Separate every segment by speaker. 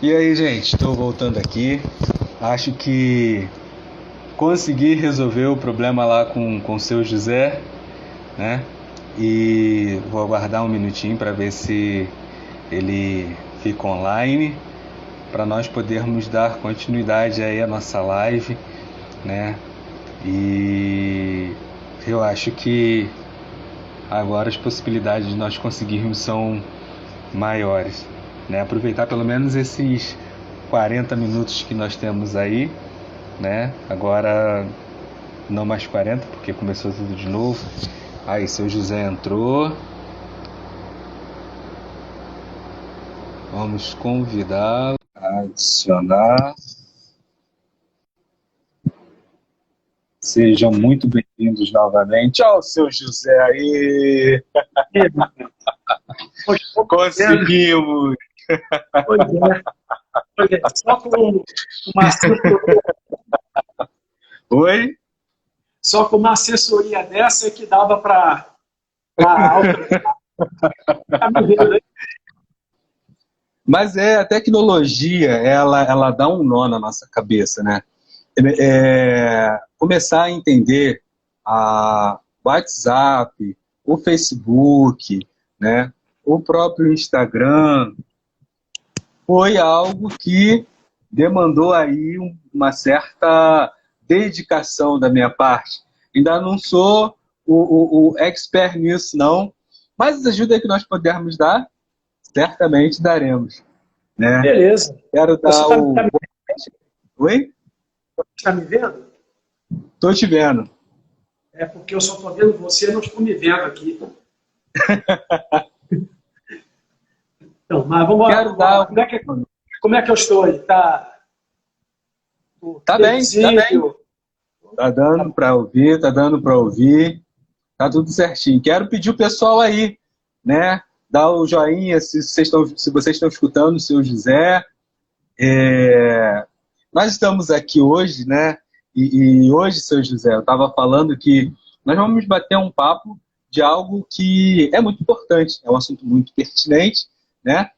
Speaker 1: E aí, gente, estou voltando aqui. Acho que consegui resolver o problema lá com o seu José, né? E vou aguardar um minutinho para ver se ele fica online, para nós podermos dar continuidade aí à nossa live, né? E eu acho que agora as possibilidades de nós conseguirmos são maiores, né? Aproveitar pelo menos esses 40 minutos que nós temos aí, né? Agora não mais 40, porque começou tudo de novo. Aí, seu José entrou. Vamos convidá-lo a adicionar. Sejam muito bem-vindos novamente. Ó, o seu José aí. Conseguimos!
Speaker 2: Pois é, pois é. Só com uma assessoria,
Speaker 1: Oi?
Speaker 2: só com uma assessoria dessa é que dava para alcançar. Tá me vendo aí?
Speaker 1: Mas a tecnologia, ela dá um nó na nossa cabeça, né? Começar a entender a WhatsApp, o Facebook, né? O próprio Instagram, foi algo que demandou aí uma certa dedicação da minha parte. Ainda não sou o expert nisso, não, mas a ajuda que nós pudermos dar, certamente daremos, né?
Speaker 2: Beleza.
Speaker 1: Quero
Speaker 2: Você
Speaker 1: dar
Speaker 2: está
Speaker 1: o... Oi?
Speaker 2: tá me vendo?
Speaker 1: Tô te vendo.
Speaker 2: É porque eu só estou vendo você, não estou me vendo aqui. Então, mas vamos lá,
Speaker 1: Quero
Speaker 2: vamos lá.
Speaker 1: dar...
Speaker 2: Como é que eu estou aí?
Speaker 1: Tá
Speaker 2: Bem
Speaker 1: bem, tá bem.
Speaker 2: visível?
Speaker 1: Tá
Speaker 2: Tá
Speaker 1: dando
Speaker 2: bom.
Speaker 1: para ouvir, tá dando para ouvir. Tá tudo certinho. Quero pedir o pessoal aí, né? Dar o joinha se vocês estão escutando o seu José. Nós estamos aqui hoje, né? E hoje, seu José, eu estava falando que nós vamos bater um papo de algo que é muito importante, é um assunto muito pertinente, né?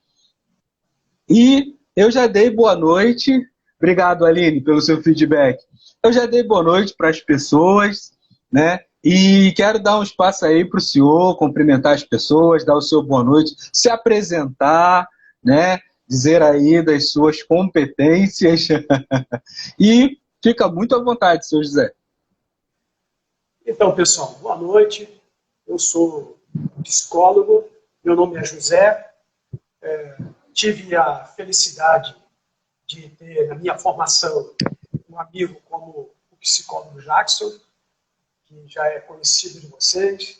Speaker 1: E eu já dei boa noite. Obrigado, Aline, pelo seu feedback. Eu já dei boa noite para as pessoas, né? E quero dar um espaço aí para o senhor cumprimentar as pessoas, dar o seu boa noite, se apresentar, né? Dizer aí das suas competências. E fica muito à vontade, seu José.
Speaker 2: Então, pessoal, boa noite. Eu sou psicólogo, meu nome é José. Tive a felicidade de ter na minha formação um amigo como o psicólogo Jackson, que já é conhecido de vocês,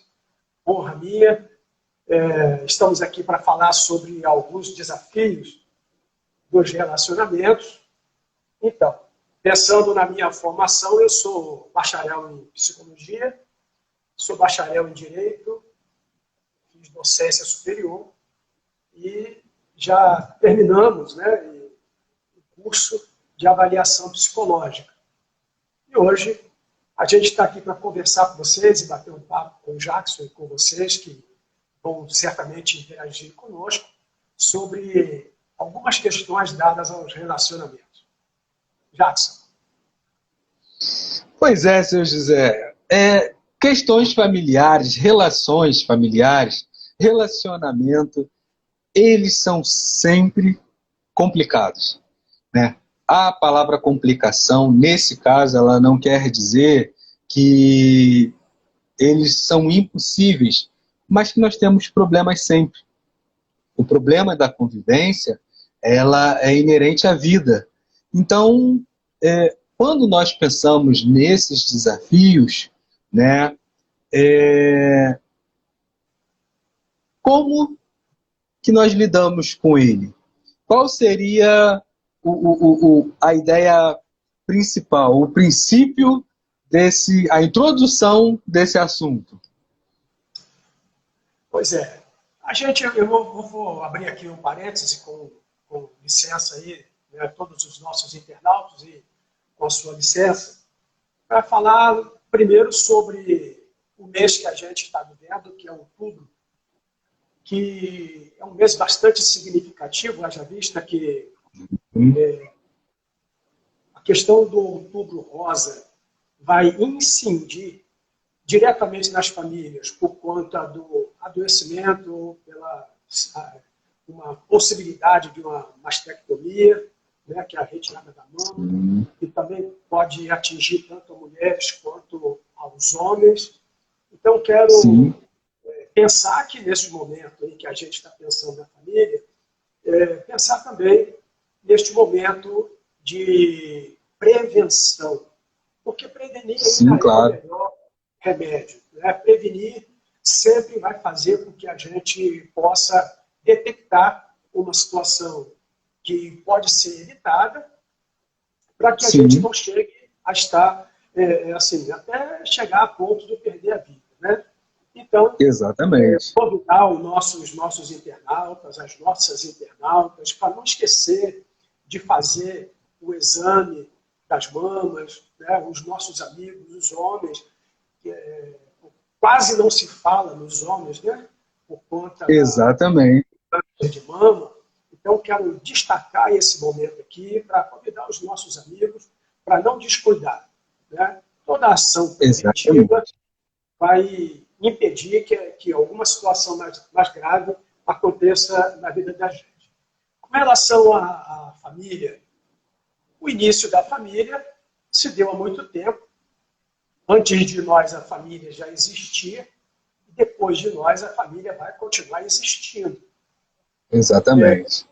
Speaker 2: honra minha. Estamos aqui para falar sobre alguns desafios dos relacionamentos. Então, pensando na minha formação, eu sou bacharel em psicologia, sou bacharel em direito, fiz docência superior e já terminamos, né, o curso de avaliação psicológica. E hoje a gente está aqui para conversar com vocês e bater um papo com o Jackson e com vocês, que vão certamente interagir conosco, sobre algumas questões dadas aos relacionamentos. Jackson.
Speaker 1: Pois é, seu José. Questões familiares, relações familiares, relacionamento, eles são sempre complicados, né? A palavra complicação, nesse caso, ela não quer dizer que eles são impossíveis, mas que nós temos problemas sempre. O problema da convivência, ela é inerente à vida. Então, quando nós pensamos nesses desafios, né, como que nós lidamos com ele? Qual seria a ideia principal, o princípio a introdução desse assunto?
Speaker 2: Pois é. Eu vou abrir aqui um parêntese com licença aí, né, todos os nossos internautas e com a sua licença, para falar primeiro sobre o mês que a gente está vivendo, que é outubro, que é um mês bastante significativo, haja vista que
Speaker 1: Hum.
Speaker 2: A questão do Outubro Rosa vai incidir diretamente nas famílias por conta do adoecimento, pela uma possibilidade de uma mastectomia, né, que é a retirada da mama, que também pode atingir tanto mulheres quanto aos homens. Então, quero pensar que nesse momento em que a gente está pensando na família, pensar também neste momento de prevenção, porque prevenir ainda
Speaker 1: claro.
Speaker 2: é o melhor remédio. Né? Prevenir sempre vai fazer com que a gente possa detectar uma situação que pode ser evitada para que a gente não chegue a estar, assim, até chegar a ponto de perder a vida. Né? Então,
Speaker 1: exatamente.
Speaker 2: convidar os nossos internautas, as nossas internautas, para não esquecer de fazer o exame das mamas, né? Os nossos amigos, os homens, quase não se fala nos homens, né? Por conta
Speaker 1: exatamente.
Speaker 2: da de mama. Então, quero destacar esse momento aqui para convidar os nossos amigos para não descuidar. Né? Toda ação preventiva vai impedir que alguma situação mais grave aconteça na vida da gente. Com relação à família, o início da família se deu há muito tempo. Antes de nós, a família já existia, e depois de nós, a família vai continuar existindo.
Speaker 1: Exatamente.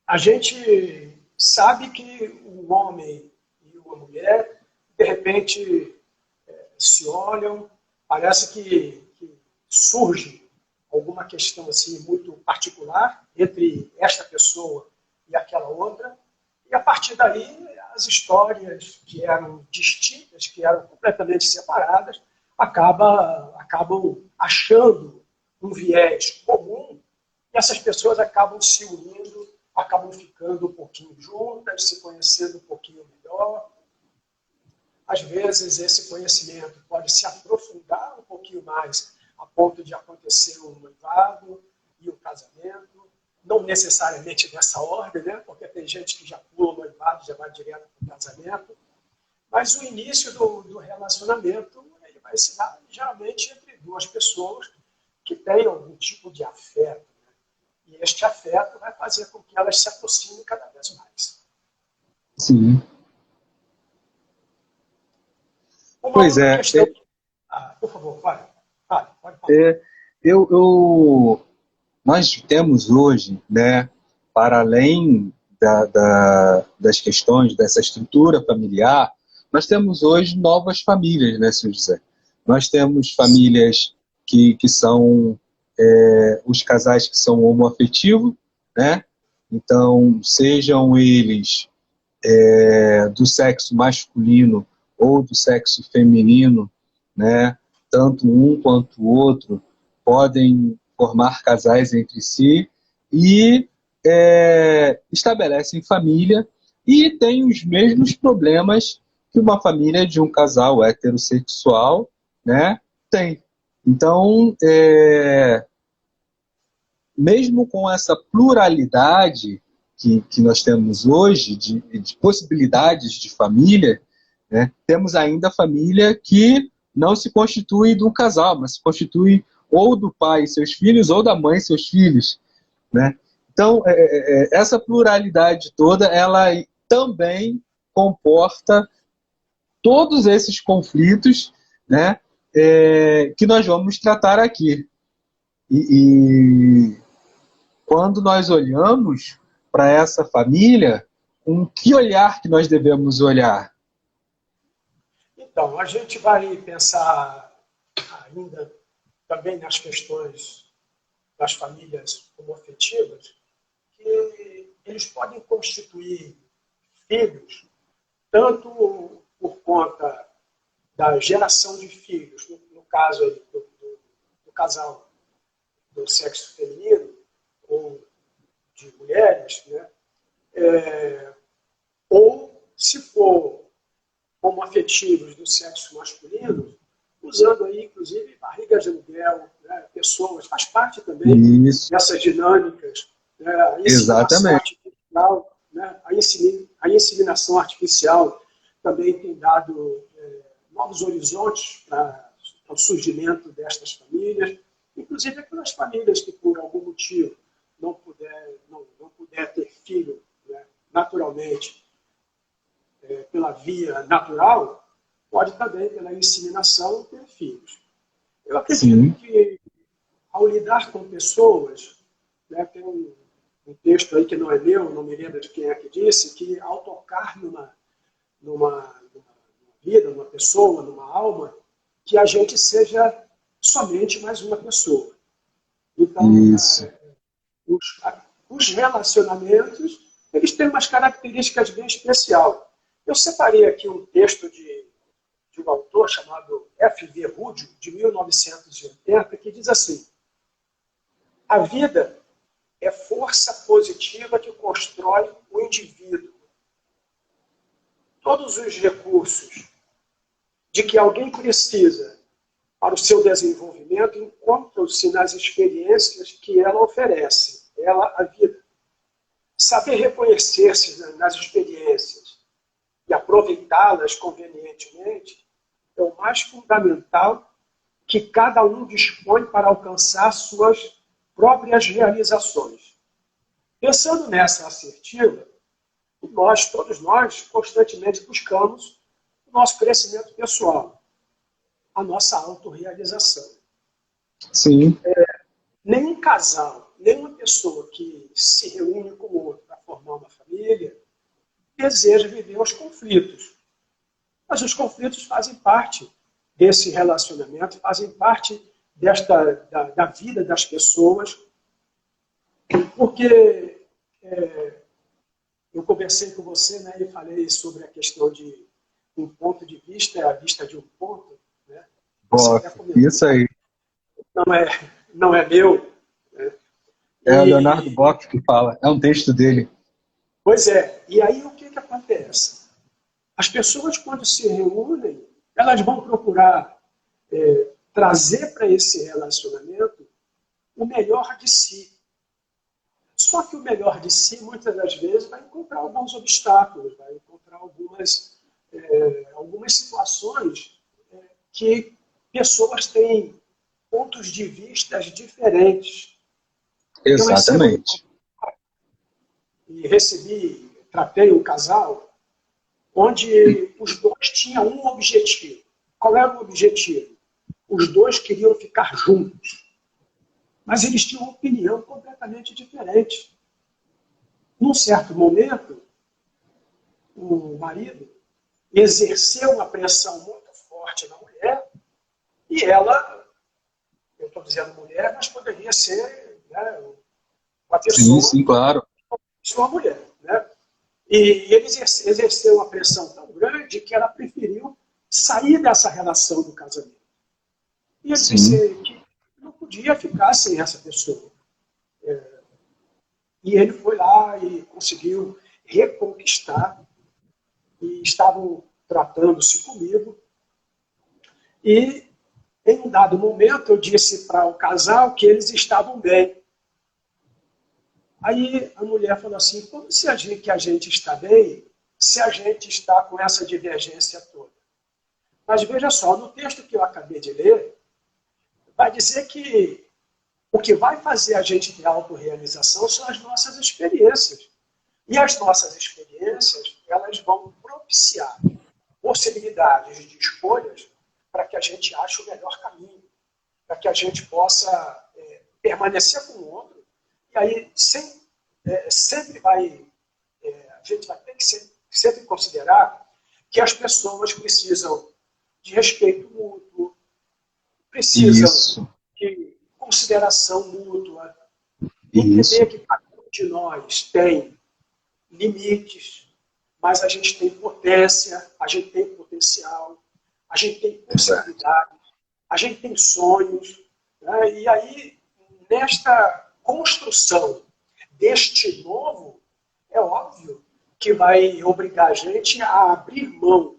Speaker 2: A gente sabe que o homem e a mulher, de repente, se olham, parece que surge alguma questão assim muito particular entre esta pessoa e aquela outra, e a partir daí as histórias que eram distintas, que eram completamente separadas, acabam achando um viés comum, e essas pessoas acabam se unindo, acabam ficando um pouquinho juntas, se conhecendo um pouquinho melhor. Às vezes esse conhecimento pode se aprofundar um pouquinho mais, a ponto de acontecer um noivado e um casamento, não necessariamente nessa ordem, né? Porque tem gente que já pula o noivado, já vai direto para o casamento, mas o início do relacionamento ele vai se dar geralmente entre duas pessoas que têm algum tipo de afeto, né? E este afeto vai fazer com que elas se aproximem cada vez mais.
Speaker 1: Sim.
Speaker 2: Uma
Speaker 1: pois
Speaker 2: outra
Speaker 1: é.
Speaker 2: questão... por favor, pode falar.
Speaker 1: Nós temos hoje, né, para além das questões dessa estrutura familiar, nós temos hoje novas famílias, né, senhor José? Nós temos famílias que são os casais que são homoafetivos, né? Então, sejam eles do sexo masculino ou do sexo feminino, né? Tanto um quanto o outro podem formar casais entre si e estabelecem família e têm os mesmos problemas que uma família de um casal heterossexual, né, tem. Então, mesmo com essa pluralidade que nós temos hoje, de possibilidades de família, né, temos ainda família que não se constitui de um casal, mas se constitui ou do pai e seus filhos, ou da mãe e seus filhos. Né? Então, essa pluralidade toda, ela também comporta todos esses conflitos, né, que nós vamos tratar aqui. E quando nós olhamos para essa família, com que olhar que nós devemos olhar?
Speaker 2: Então, a gente vai pensar ainda também nas questões das famílias homoafetivas, que eles podem constituir filhos tanto por conta da geração de filhos, no caso do casal do sexo feminino ou de mulheres, né? Ou, se for homoafetivos do sexo masculino, usando aí, inclusive, barrigas de aluguel, né? Pessoas, faz parte também dessas dinâmicas, né? A
Speaker 1: exatamente.
Speaker 2: artificial. né? A inseminação artificial também tem dado novos horizontes para o surgimento destas famílias, inclusive aquelas famílias que, por algum motivo, não puder ter filho, né, naturalmente, pela via natural, pode também, pela inseminação, ter filhos. Eu acredito que, ao lidar com pessoas, né, tem um texto aí que não é meu, não me lembro de quem é que disse, que ao tocar numa vida, numa pessoa, numa alma, que a gente seja somente mais uma pessoa. Então, os relacionamentos, eles têm umas características bem especiais. Eu separei aqui um texto de um autor chamado F.V. Rúdio, de 1980, que diz assim: a vida é força positiva que constrói o indivíduo. Todos os recursos de que alguém precisa para o seu desenvolvimento encontram-se nas experiências que ela oferece, a vida. Saber reconhecer-se nas experiências e aproveitá-las convenientemente é o mais fundamental que cada um dispõe para alcançar suas próprias realizações. Pensando nessa assertiva, todos nós, constantemente buscamos o nosso crescimento pessoal, a nossa autorrealização.
Speaker 3: Sim.
Speaker 2: Nenhum casal, nenhuma pessoa que se reúne com o outro para formar uma família deseja viver os conflitos. Mas os conflitos fazem parte desse relacionamento, fazem parte da vida das pessoas, porque eu conversei com você, né, e falei sobre a questão de um ponto de vista é a vista de um ponto. Né?
Speaker 3: Isso aí.
Speaker 2: Não é meu. Né?
Speaker 3: É o Leonardo Bock que fala, é um texto dele.
Speaker 2: Pois é, e aí o que acontece? As pessoas, quando se reúnem, elas vão procurar trazer para esse relacionamento o melhor de si. Só que o melhor de si, muitas das vezes, vai encontrar alguns obstáculos, vai encontrar algumas situações que pessoas têm pontos de vista diferentes.
Speaker 3: Exatamente.
Speaker 2: Tratei um casal onde os dois tinham um objetivo. Qual era o objetivo? Os dois queriam ficar juntos. Mas eles tinham uma opinião completamente diferente. Num certo momento, o marido exerceu uma pressão muito forte na mulher e ela, eu estou dizendo mulher, mas poderia ser, né, uma pessoa.
Speaker 3: Sim, claro.
Speaker 2: Uma mulher. Né? E ele exerceu uma pressão tão grande que ela preferiu sair dessa relação do casamento. E ele disse que não podia ficar sem essa pessoa. E ele foi lá e conseguiu reconquistar, e estavam tratando-se comigo. E, em um dado momento, eu disse para o casal que eles estavam bem. Aí a mulher falou assim: como que a gente está bem se a gente está com essa divergência toda? Mas veja só, no texto que eu acabei de ler, vai dizer que o que vai fazer a gente ter autorrealização são as nossas experiências. E as nossas experiências, elas vão propiciar possibilidades de escolhas para que a gente ache o melhor caminho, para que a gente possa permanecer com o outro. E aí a gente vai ter que sempre considerar que as pessoas precisam de respeito mútuo, precisam de consideração mútua, entender que cada um de nós tem limites, mas a gente tem potência, a gente tem potencial, a gente tem possibilidades, a gente tem sonhos. Né? E aí, nesta construção deste novo, é óbvio que vai obrigar a gente a abrir mão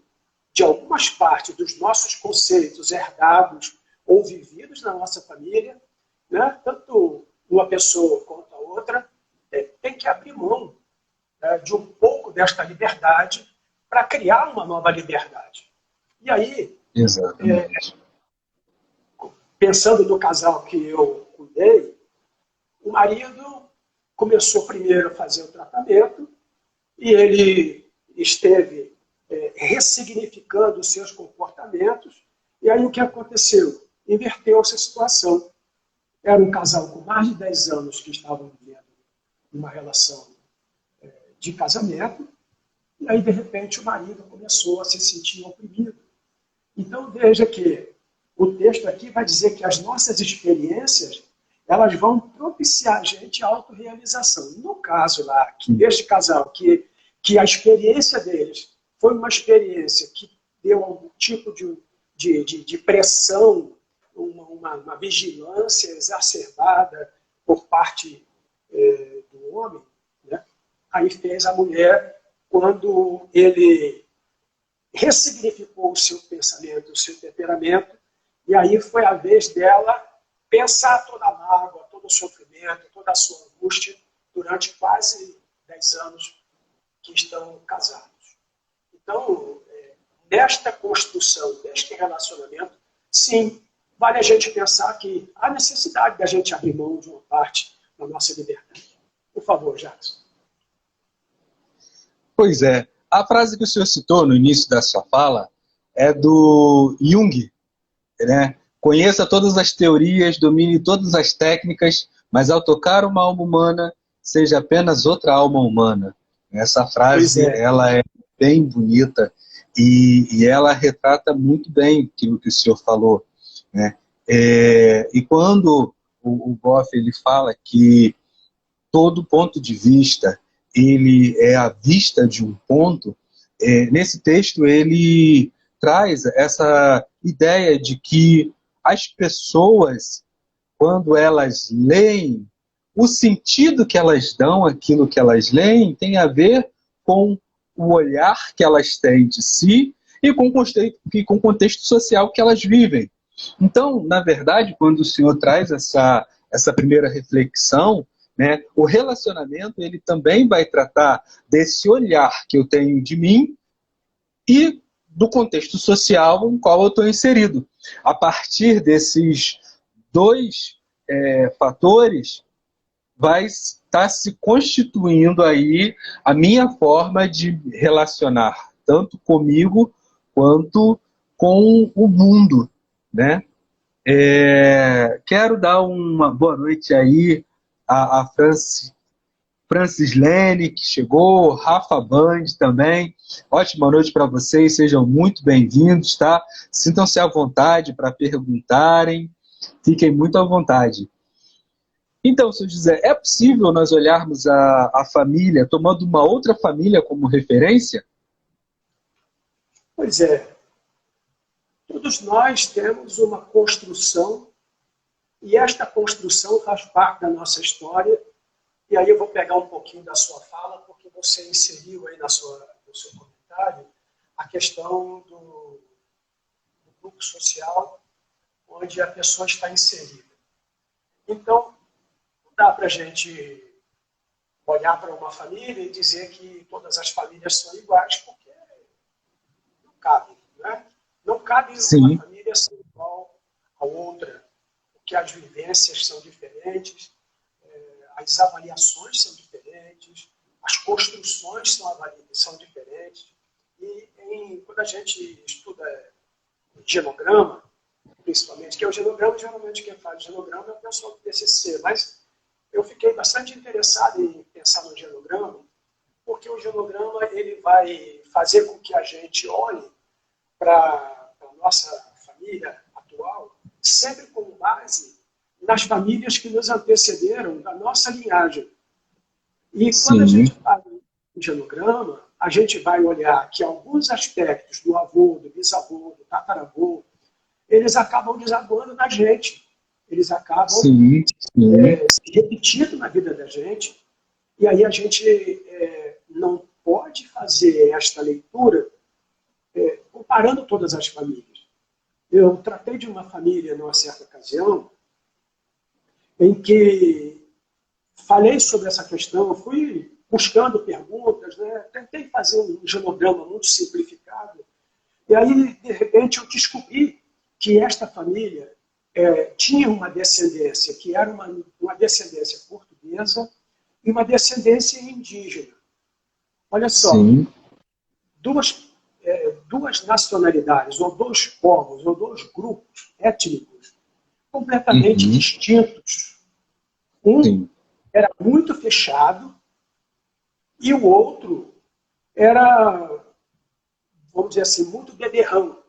Speaker 2: de algumas partes dos nossos conceitos herdados ou vividos na nossa família, né? Tanto uma pessoa quanto a outra tem que abrir mão de um pouco desta liberdade para criar uma nova liberdade. E aí,
Speaker 3: Exatamente.
Speaker 2: pensando no casal que eu cuidei, o marido começou primeiro a fazer o tratamento e ele esteve ressignificando os seus comportamentos. E aí o que aconteceu? Inverteu-se a situação. Era um casal com mais de 10 anos que estavam vivendo uma relação de casamento, e aí, de repente, o marido começou a se sentir oprimido. Então, veja que o texto aqui vai dizer que as nossas experiências elas vão propiciar a gente a autorrealização. No caso lá, deste casal, que a experiência deles foi uma experiência que deu algum tipo de pressão, uma vigilância exacerbada por parte do homem, né? Aí fez a mulher, quando ele ressignificou o seu pensamento, o seu temperamento, e aí foi a vez dela pensar toda a mágoa, todo o sofrimento, toda a sua angústia durante quase 10 anos que estão casados. Então, nesta construção, deste relacionamento, sim, vale a gente pensar que há necessidade da gente abrir mão de uma parte da nossa liberdade. Por favor, Jackson.
Speaker 3: Pois é. A frase que o senhor citou no início da sua fala é do Jung, né? Conheça todas as teorias, domine todas as técnicas, mas ao tocar uma alma humana, seja apenas outra alma humana. Essa frase, ela é bem bonita e ela retrata muito bem aquilo que o senhor falou, né? E quando o Goff ele fala que todo ponto de vista ele é a vista de um ponto, nesse texto ele traz essa ideia de que as pessoas, quando elas leem, o sentido que elas dão àquilo que elas leem tem a ver com o olhar que elas têm de si e com o contexto social que elas vivem. Então, na verdade, quando o senhor traz essa primeira reflexão, né, o relacionamento ele também vai tratar desse olhar que eu tenho de mim e do contexto social no qual eu estou inserido. A partir desses dois fatores, vai estar se constituindo aí a minha forma de relacionar, tanto comigo quanto com o mundo, né? Quero dar uma boa noite aí a Francis Lene, que chegou, Rafa Band também. Ótima noite para vocês, sejam muito bem-vindos, tá? Sintam-se à vontade para perguntarem, fiquem muito à vontade. Então, seu José, é possível nós olharmos a família tomando uma outra família como referência?
Speaker 2: Pois é. Todos nós temos uma construção e esta construção faz parte da nossa história. E aí eu vou pegar um pouquinho da sua fala, porque você inseriu aí no seu comentário a questão do grupo social onde a pessoa está inserida. Então, não dá para a gente olhar para uma família e dizer que todas as famílias são iguais, porque não cabe, né? Não cabe uma família ser igual a outra, porque as vivências são diferentes, as avaliações são diferentes, as construções são diferentes. E quando a gente estuda genograma, principalmente, que é o genograma, geralmente quem faz genograma é o pessoal do TCC, mas eu fiquei bastante interessado em pensar no genograma, porque o genograma ele vai fazer com que a gente olhe para a nossa família atual, sempre com base nas famílias que nos antecederam, da nossa linhagem. E quando a gente faz o genograma, a gente vai olhar que alguns aspectos do avô, do bisavô, do tataravô, eles acabam desaguando na gente. Eles acabam se repetindo na vida da gente. E aí a gente não pode fazer esta leitura comparando todas as famílias. Eu tratei de uma família numa certa ocasião em que falei sobre essa questão, fui buscando perguntas, pessoas, né? Tentei fazer um genograma muito simplificado, e aí, de repente, eu descobri que esta família tinha uma descendência, que era uma descendência portuguesa e uma descendência indígena. Olha só,
Speaker 3: Sim.
Speaker 2: duas nacionalidades, ou dois povos, ou dois grupos étnicos completamente distintos. Um era muito fechado e o outro era, vamos dizer assim, muito beberrão.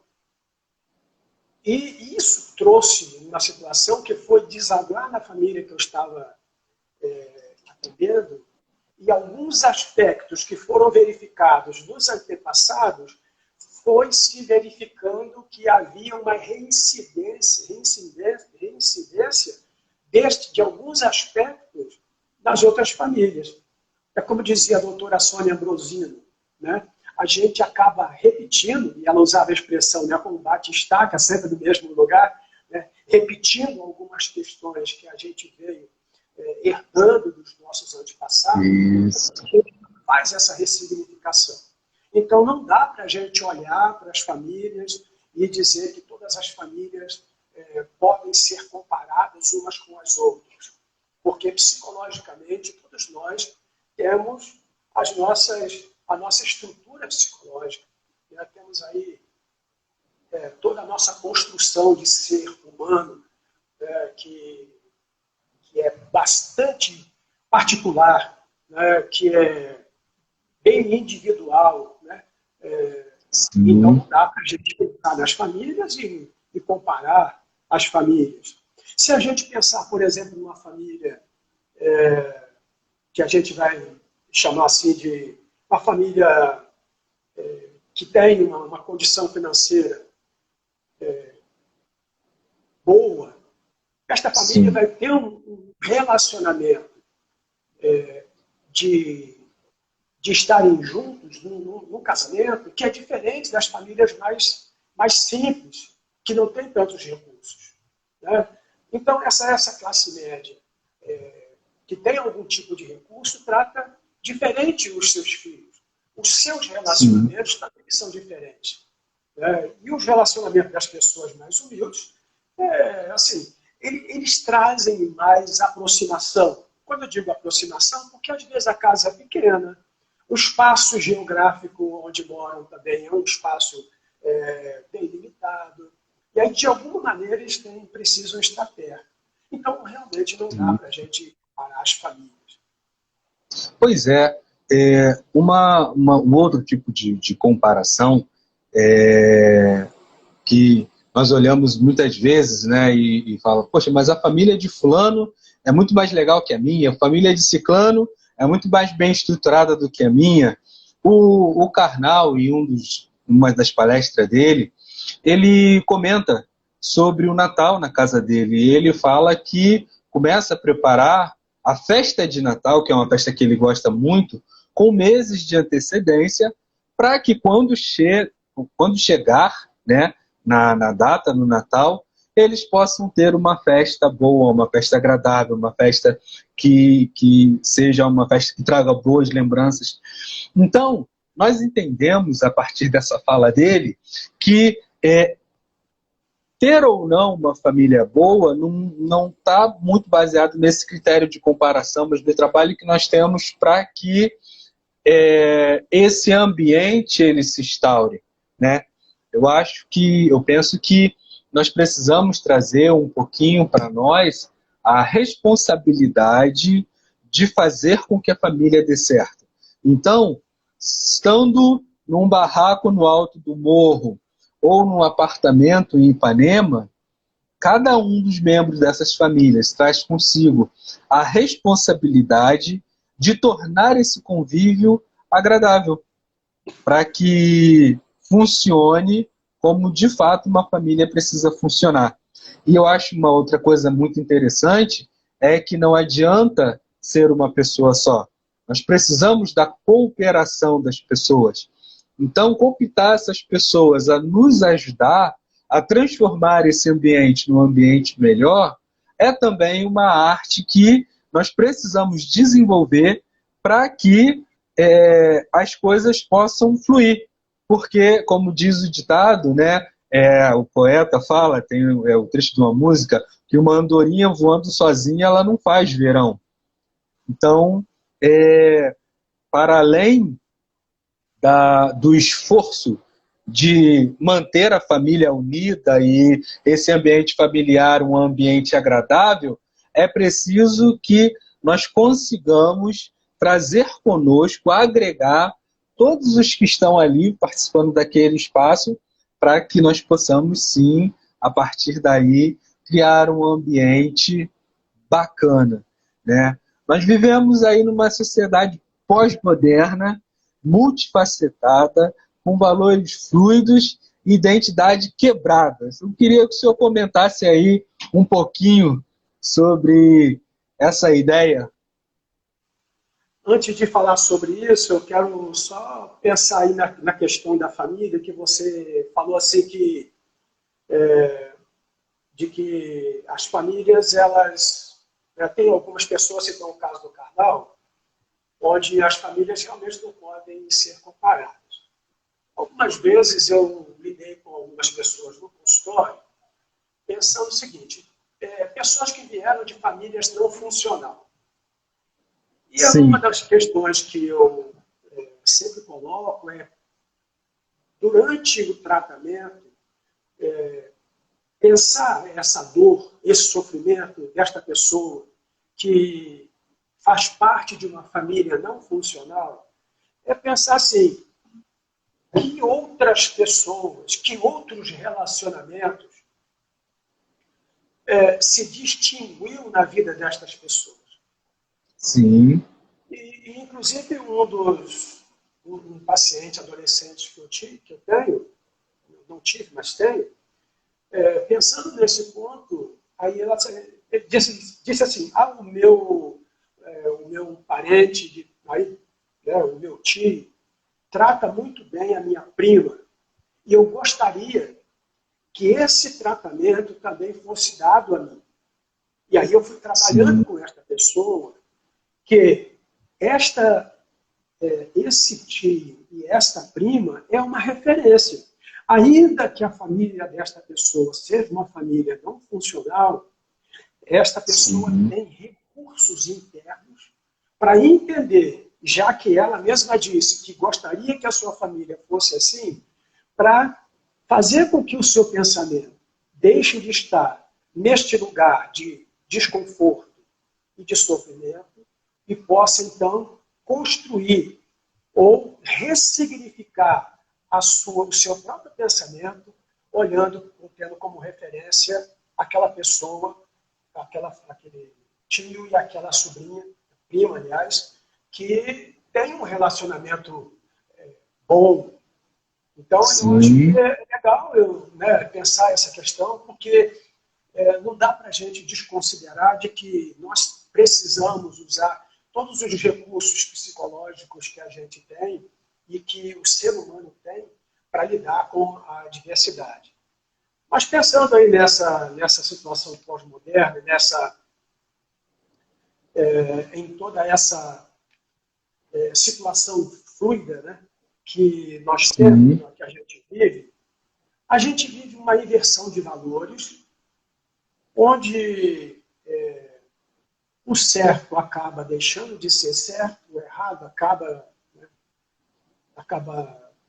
Speaker 2: E isso trouxe uma situação que foi desaguar na família que eu estava atendendo, e alguns aspectos que foram verificados nos antepassados foi se verificando que havia uma reincidência de alguns aspectos das outras famílias. É como dizia a doutora Sônia Ambrosino, né? A gente acaba repetindo, e ela usava a expressão, né, como bate e estaca, sempre no mesmo lugar, né, repetindo algumas questões que a gente veio herdando dos nossos antepassados, a gente faz essa ressignificação. Então, não dá para a gente olhar para as famílias e dizer que todas as famílias podem ser comparadas umas com as outras, porque psicologicamente todos nós temos a nossa estrutura psicológica. Já temos aí toda a nossa construção de ser humano, que é bastante particular, né, que é bem individual. Né? Então, não dá para a gente pensar nas famílias e comparar as famílias. Se a gente pensar, por exemplo, numa família que a gente vai chamar assim de uma família que tem uma condição financeira boa, esta família vai ter um relacionamento de estarem juntos no casamento, que é diferente das famílias mais simples, que não têm tantos recursos. Né? Então, essa classe média que tem algum tipo de recurso trata diferente os seus filhos. Os seus relacionamentos também são diferentes. E os relacionamentos das pessoas mais humildes, assim, eles trazem mais aproximação. Quando eu digo aproximação, porque às vezes a casa é pequena, o espaço geográfico onde moram também é um espaço bem limitado, e aí, de alguma maneira, eles precisam estar perto. Então, realmente, não dá para a gente parar as famílias.
Speaker 3: Pois é, um outro tipo de comparação que nós olhamos muitas vezes, né, e fala, poxa, mas a família de fulano é muito mais legal que a minha, a família de ciclano é muito mais bem estruturada do que a minha. O Karnal, em uma das palestras dele, ele comenta sobre o Natal na casa dele, e ele fala que começa a preparar a festa de Natal, que é uma festa que ele gosta muito, com meses de antecedência, para que quando chegar, né, na data, no Natal, eles possam ter uma festa boa, uma festa agradável, uma festa que seja uma festa que traga boas lembranças. Então, nós entendemos, a partir dessa fala dele, que ter ou não uma família boa não está muito baseado nesse critério de comparação, mas no trabalho que nós temos para que esse ambiente ele se instaure, né? Eu penso que nós precisamos trazer um pouquinho para nós a responsabilidade de fazer com que a família dê certo. Então, estando num barraco no alto do morro ou num apartamento em Ipanema, cada um dos membros dessas famílias traz consigo a responsabilidade de tornar esse convívio agradável, para que funcione como de fato uma família precisa funcionar. E eu acho uma outra coisa muito interessante é que não adianta ser uma pessoa só. Nós precisamos da cooperação das pessoas. Então, convidar essas pessoas a nos ajudar a transformar esse ambiente num ambiente melhor é também uma arte que nós precisamos desenvolver para que as coisas possam fluir. Porque, como diz o ditado, né, o poeta fala, tem o trecho de uma música, que uma andorinha voando sozinha ela não faz verão. Então, para além do esforço de manter a família unida e esse ambiente familiar um ambiente agradável, é preciso que nós consigamos trazer conosco, agregar todos os que estão ali participando daquele espaço, para que nós possamos, sim, a partir daí, criar um ambiente bacana, né? Nós vivemos aí numa sociedade pós-moderna, multifacetada, com valores fluidos e identidade quebrada. Eu queria que o senhor comentasse aí um pouquinho sobre essa ideia.
Speaker 2: Antes de falar sobre isso, eu quero só pensar aí na questão da família, que você falou assim de que as famílias, elas... Tem algumas pessoas, citam o caso do Karnal, onde as famílias realmente não podem ser comparadas. Algumas vezes eu lidei com algumas pessoas no consultório pensando o seguinte, pessoas que vieram de famílias não funcionais. E uma das questões que eu sempre coloco durante o tratamento, pensar essa dor, esse sofrimento desta pessoa que faz parte de uma família não funcional, pensar assim, que outras pessoas, que outros relacionamentos se distinguiu na vida destas pessoas.
Speaker 3: Sim.
Speaker 2: E inclusive, um paciente adolescente que eu tenho, não tive, mas tenho, pensando nesse ponto, aí ela disse assim, o meu parente, o meu tio, trata muito bem a minha prima, e eu gostaria que esse tratamento também fosse dado a mim. E aí eu fui trabalhando com esta pessoa, que esse tio e esta prima é uma referência. Ainda que a família desta pessoa seja uma família não funcional, esta pessoa tem recursos internos para entender, já que ela mesma disse que gostaria que a sua família fosse assim, para fazer com que o seu pensamento deixe de estar neste lugar de desconforto e de sofrimento e possa, então, construir ou ressignificar o seu próprio pensamento, tendo como referência aquela pessoa, aquele tio e aquela sobrinha, prima, aliás, que tem um relacionamento bom. Então, eu acho que é legal pensar essa questão, porque não dá para a gente desconsiderar de que nós precisamos usar todos os recursos psicológicos que a gente tem e que o ser humano tem para lidar com a diversidade. Mas pensando aí nessa situação pós-moderna, em toda essa situação fluida, né, que nós temos, que a gente vive uma inversão de valores, onde o certo acaba deixando de ser certo, o errado acaba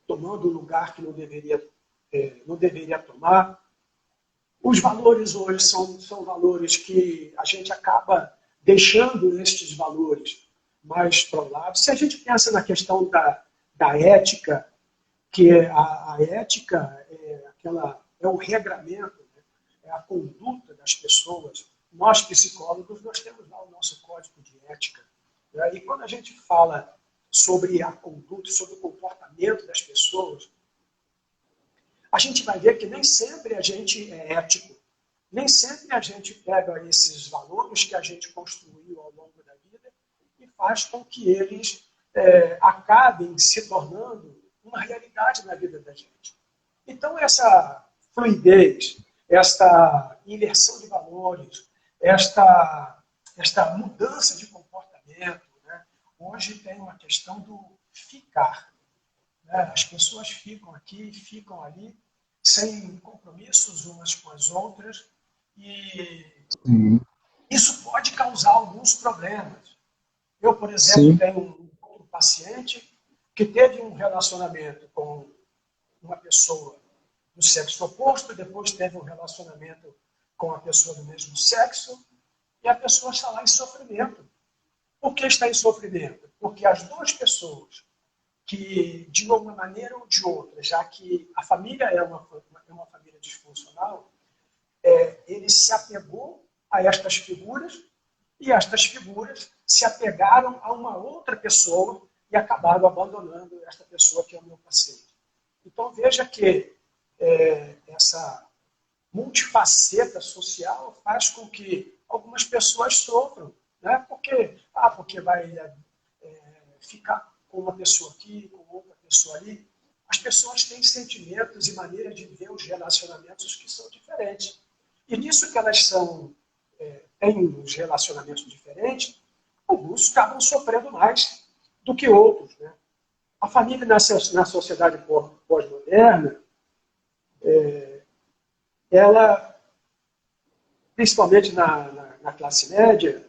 Speaker 2: tomando um lugar que não deveria tomar. Os valores hoje são valores que a gente acaba deixando estes valores mais para o lado. Se a gente pensa na questão da ética, que a ética é o regramento, né? É a conduta das pessoas. Nós, psicólogos, nós temos lá o nosso código de ética. Né? E quando a gente fala sobre a conduta, sobre o comportamento das pessoas, a gente vai ver que nem sempre a gente é ético. Nem sempre a gente pega esses valores que a gente construiu ao longo da vida e faz com que eles acabem se tornando uma realidade na vida da gente. Então, essa fluidez, esta inversão de valores, esta mudança de comportamento, né? hoje tem uma questão do ficar, né? As pessoas ficam aqui, ficam ali, sem compromissos umas com as outras, e isso pode causar alguns problemas. Eu, por exemplo,
Speaker 3: Sim.
Speaker 2: tenho um paciente que teve um relacionamento com uma pessoa do sexo oposto, depois teve um relacionamento com a pessoa do mesmo sexo, e a pessoa está lá em sofrimento. Por que está em sofrimento? Porque as duas pessoas que, de uma maneira ou de outra, já que a família é uma família disfuncional, ele se apegou a estas figuras e estas figuras se apegaram a uma outra pessoa e acabaram abandonando esta pessoa que é o meu paciente. Então veja que essa multifaceta social faz com que algumas pessoas sofram, né? Porque vai ficar com uma pessoa aqui, com outra pessoa ali. As pessoas têm sentimentos e maneiras de ver os relacionamentos que são diferentes. E nisso que elas têm os relacionamentos diferentes, alguns acabam sofrendo mais do que outros, né? A família na sociedade pós-moderna, ela, principalmente na classe média,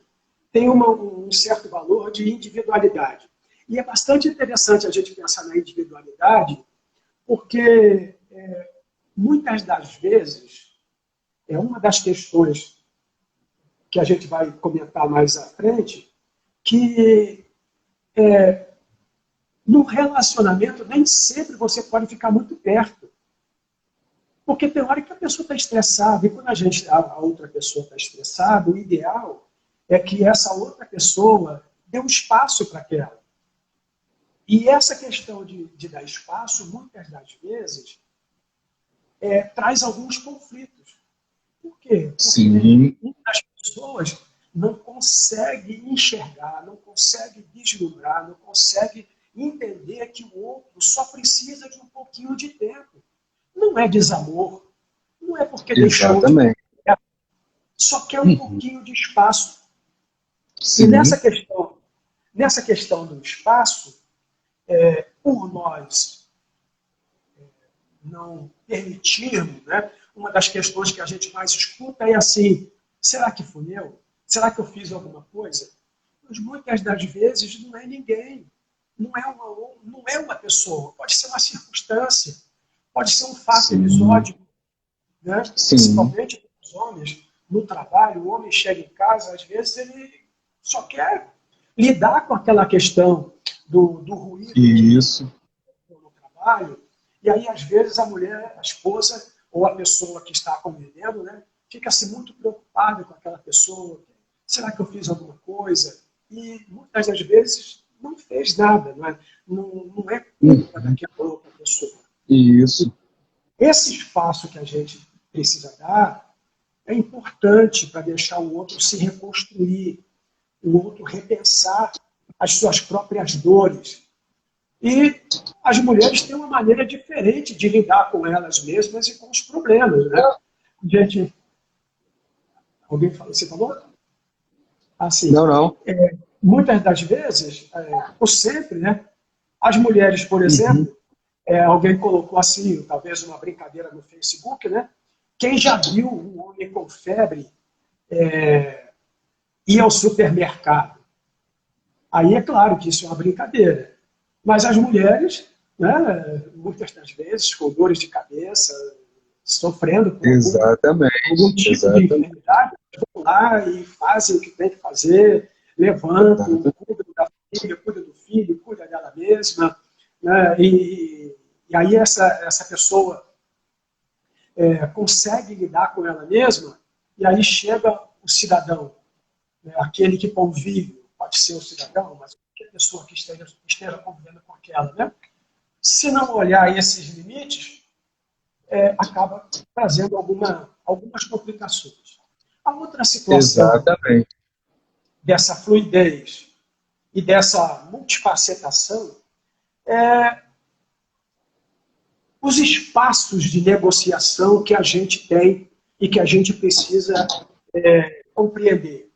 Speaker 2: tem um certo valor de individualidade. E é bastante interessante a gente pensar na individualidade, porque muitas das vezes, uma das questões que a gente vai comentar mais à frente, que no relacionamento nem sempre você pode ficar muito perto. Porque tem hora que a pessoa está estressada, e quando a outra pessoa está estressada, o ideal é que essa outra pessoa dê um espaço para aquela. E essa questão de dar espaço, muitas das vezes, traz alguns conflitos. Por quê? Porque
Speaker 3: Sim.
Speaker 2: muitas pessoas não conseguem enxergar, não conseguem vislumbrar, não conseguem entender que o outro só precisa de um pouquinho de tempo. Não é desamor, não é porque deixou de... Só quer um pouquinho de espaço. Sim. E nessa questão do espaço, por nós não permitirmos, né, uma das questões que a gente mais escuta é assim, será que fui eu? Será que eu fiz alguma coisa? Mas muitas das vezes não é ninguém, não é uma pessoa, pode ser uma circunstância, pode ser um fato episódico, né? Principalmente para os homens, no trabalho, o homem chega em casa, às vezes ele só quer lidar com aquela questão do ruído no trabalho, e aí às vezes a mulher, a esposa, ou a pessoa que está convivendo, né, fica-se muito preocupada com aquela pessoa, será que eu fiz alguma coisa? E muitas das vezes não fez nada, não é culpa daquela outra pessoa.
Speaker 3: Isso.
Speaker 2: Esse espaço que a gente precisa dar é importante para deixar o outro se reconstruir, o outro repensar as suas próprias dores. E as mulheres têm uma maneira diferente de lidar com elas mesmas e com os problemas, né? Gente, alguém falou, você falou? Assim,
Speaker 3: não.
Speaker 2: Muitas das vezes, ou sempre, né? As mulheres, por exemplo, alguém colocou assim, talvez uma brincadeira no Facebook, né? Quem já viu um homem com febre ir ao supermercado? Aí é claro que isso é uma brincadeira. Mas as mulheres, né, muitas das vezes, com dores de cabeça, sofrendo por algum tipo de enfermidade, vão lá e fazem o que tem que fazer, levantam, cuidam da família, cuidam do filho, cuidam dela mesma, né, e aí essa pessoa consegue lidar com ela mesma, e aí chega o cidadão, né, aquele que convive, pode ser o cidadão, mas qualquer pessoa que esteja convivendo com aquela, né? Se não olhar esses limites, acaba trazendo algumas complicações. A outra situação dessa fluidez e dessa multifacetação é os espaços de negociação que a gente tem e que a gente precisa compreender.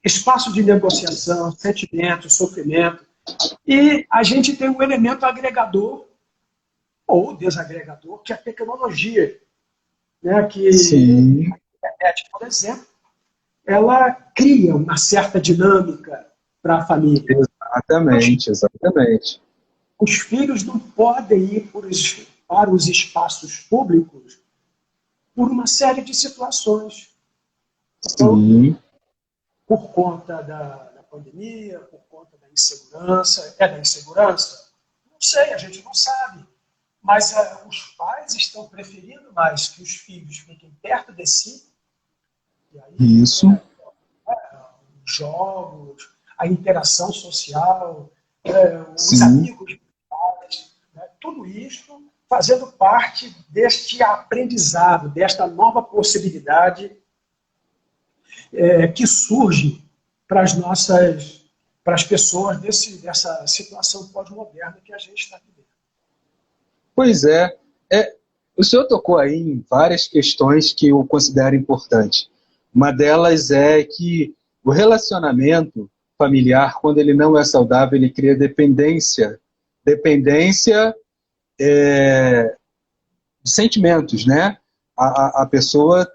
Speaker 2: espaço de negociação, sentimento, sofrimento. E a gente tem um elemento agregador ou desagregador, que é a tecnologia, né? Que
Speaker 3: Sim.
Speaker 2: a internet, por exemplo, ela cria uma certa dinâmica para a família.
Speaker 3: Exatamente, exatamente.
Speaker 2: Os filhos não podem ir para os espaços públicos por uma série de situações. Então,
Speaker 3: Sim.
Speaker 2: por conta da pandemia, por conta da insegurança. É da insegurança? Não sei, a gente não sabe. Mas os pais estão preferindo mais que os filhos fiquem perto de si. E aí,
Speaker 3: Isso.
Speaker 2: os jogos, a interação social, os
Speaker 3: Sim.
Speaker 2: amigos, né, tudo isso fazendo parte deste aprendizado, desta nova possibilidade que surge para as pessoas dessa situação pós-moderna que a gente está vivendo.
Speaker 3: Pois é. O senhor tocou aí em várias questões que eu considero importantes. Uma delas é que o relacionamento familiar, quando ele não é saudável, ele cria dependência. Dependência de sentimentos, né? A pessoa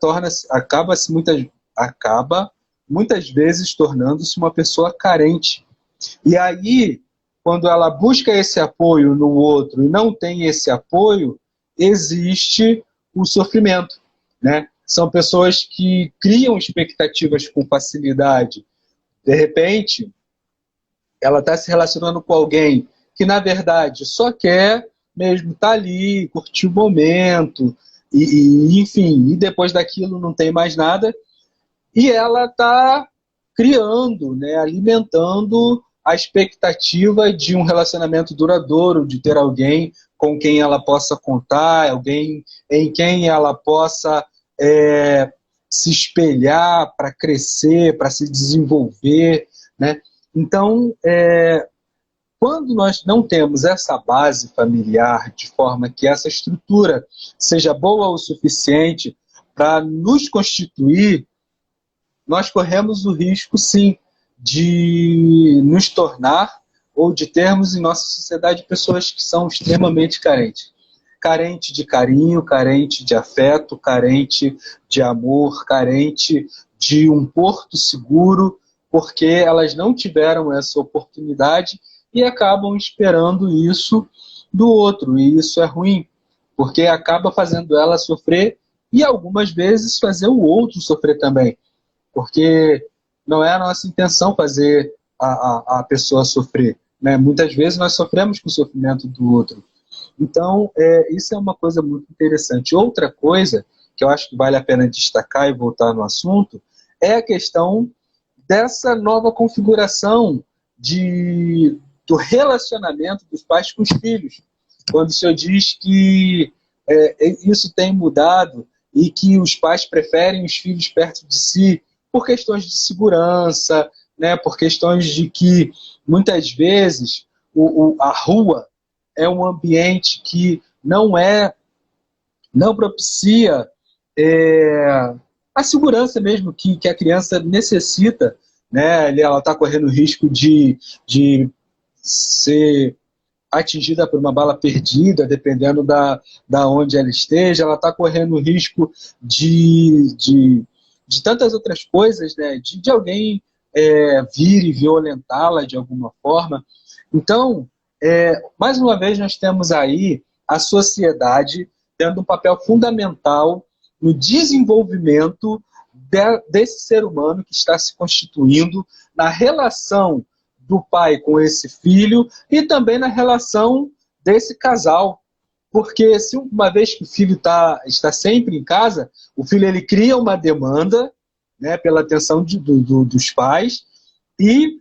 Speaker 3: acaba muitas vezes tornando-se uma pessoa carente. E aí, quando ela busca esse apoio no outro e não tem esse apoio, existe o sofrimento, né? São pessoas que criam expectativas com facilidade. De repente, ela está se relacionando com alguém que, na verdade, só quer mesmo estar ali, curtir o momento, enfim, e depois daquilo não tem mais nada, e ela está criando, né, alimentando a expectativa de um relacionamento duradouro, de ter alguém com quem ela possa contar, alguém em quem ela possa se espelhar para crescer, para se desenvolver, né? Então, quando nós não temos essa base familiar de forma que essa estrutura seja boa o suficiente para nos constituir, nós corremos o risco, sim, de nos tornar ou de termos em nossa sociedade pessoas que são extremamente carentes. Carente de carinho, carente de afeto, carente de amor, carente de um porto seguro, porque elas não tiveram essa oportunidade e acabam esperando isso do outro. E isso é ruim, porque acaba fazendo ela sofrer e algumas vezes fazer o outro sofrer também. Porque não é a nossa intenção fazer a pessoa sofrer, né? Muitas vezes nós sofremos com o sofrimento do outro. Então, isso é uma coisa muito interessante. Outra coisa que eu acho que vale a pena destacar e voltar no assunto é a questão dessa nova configuração do relacionamento dos pais com os filhos. Quando o senhor diz que isso tem mudado e que os pais preferem os filhos perto de si por questões de segurança, né, por questões de que, muitas vezes, a rua é um ambiente que não propicia a segurança mesmo que a criança necessita, né? Ela está correndo risco de ser atingida por uma bala perdida, dependendo da onde ela esteja, ela está correndo risco de tantas outras coisas, né? De alguém vir e violentá-la de alguma forma. Então, mais uma vez, nós temos aí a sociedade tendo um papel fundamental no desenvolvimento desse ser humano que está se constituindo, na relação do pai com esse filho e também na relação desse casal. Porque se uma vez que o filho está sempre em casa, o filho ele cria uma demanda, né, pela atenção dos pais e